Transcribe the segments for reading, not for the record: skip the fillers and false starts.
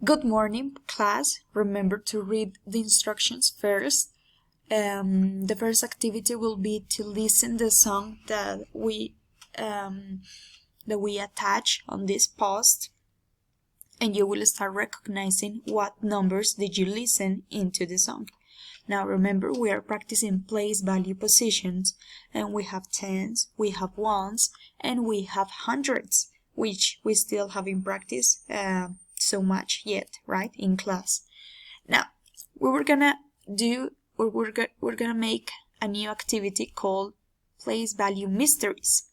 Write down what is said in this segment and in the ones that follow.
Good morning, class. Remember to read the instructions first. The first activity will be to listen the song that we attach on this post, and you will start recognizing what numbers did you listen into the song. Now remember, we are practicing place, value, positions, and we have tens, we have ones, and we have hundreds, which we still haven't practiced so much yet, right, in class. Now we're gonna make a new activity called place, value, mysteries.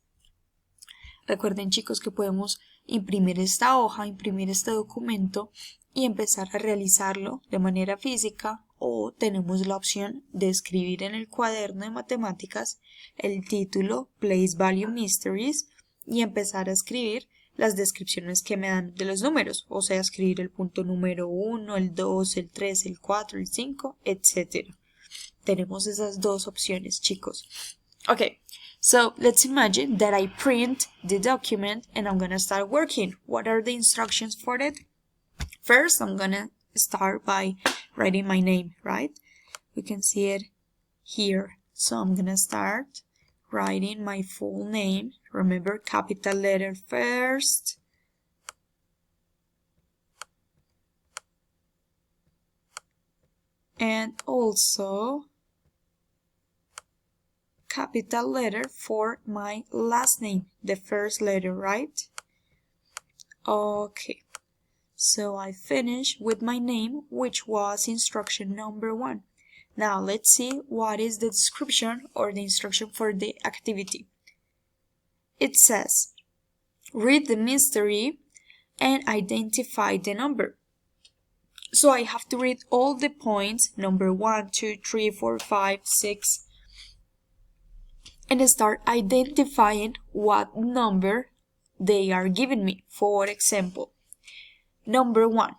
Recuerden, chicos, que podemos imprimir esta hoja, imprimir este documento y empezar a realizarlo de manera física, o tenemos la opción de escribir en el cuaderno de matemáticas el título Place, Value, Mysteries y empezar a escribir las descripciones que me dan de los números, o sea, escribir el punto número 1, el 2, el 3, el 4, el 5, etc. Tenemos esas dos opciones, chicos. Okay, so let's imagine that I print the document and I'm gonna start working. What are the instructions for it? First, I'm gonna start by writing my name, right? You can see it here. So I'm gonna start writing my full name. Remember, capital letter first. And also capital letter for my last name, the first letter, right? Okay, so I finished with my name, which was instruction number 1. Now let's see what is the description or the instruction for the activity. It says, read the mystery and identify the number. So I have to read all the points, number 1, 2, 3, 4, 5, 6, and start identifying what number they are giving me. For example, number 1,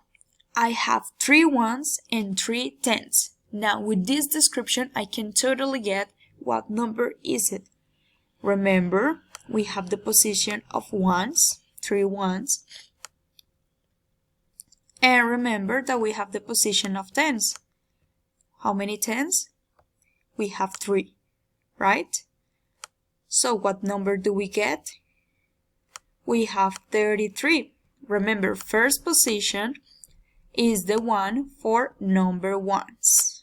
I have 3 ones and 3 tens. Now with this description, I can totally get what number is it. Remember, we have the position of ones, 3 ones. And remember that we have the position of tens. How many tens? We have 3, right? So what number do we get? We have 33. Remember, first position is the one for number ones.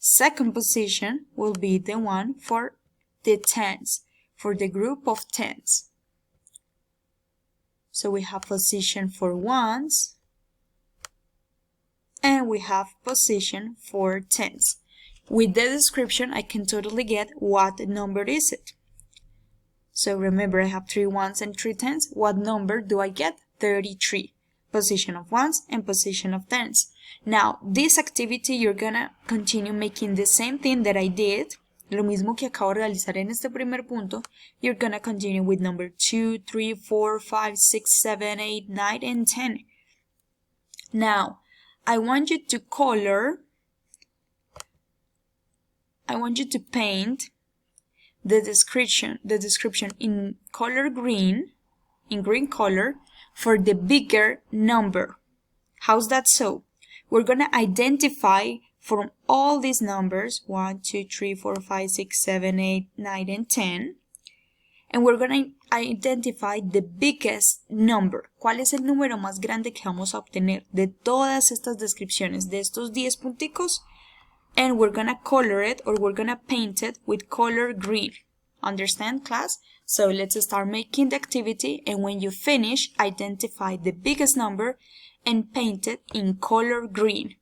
Second position will be the one for the tens, for the group of tens. So we have position for ones, and we have position for tens. With the description, I can totally get what number is it. So remember, I have 3 ones and 3 tens. What number do I get? 33. Position of ones and position of tens. Now, this activity, you're gonna continue making the same thing that I did. Lo mismo que acabo de realizar en este primer punto. You're gonna continue with number 2, 3, 4, 5, 6, 7, 8, 9, and 10. Now, I want you to paint the description in color green, in green color, for the bigger number. How's that so? We're gonna identify from all these numbers, 1, 2, 3, 4, 5, 6, 7, 8, 9, and 10, and we're gonna identify the biggest number. ¿Cuál es el número más grande que vamos a obtener de todas estas descripciones, de estos 10 punticos? And we're gonna color it, or we're gonna paint it with color green. Understand, class? So let's start making the activity, and when you finish, identify the biggest number and paint it in color green.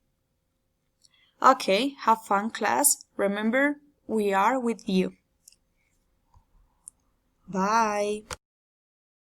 Okay, have fun, class. Remember, we are with you. Bye.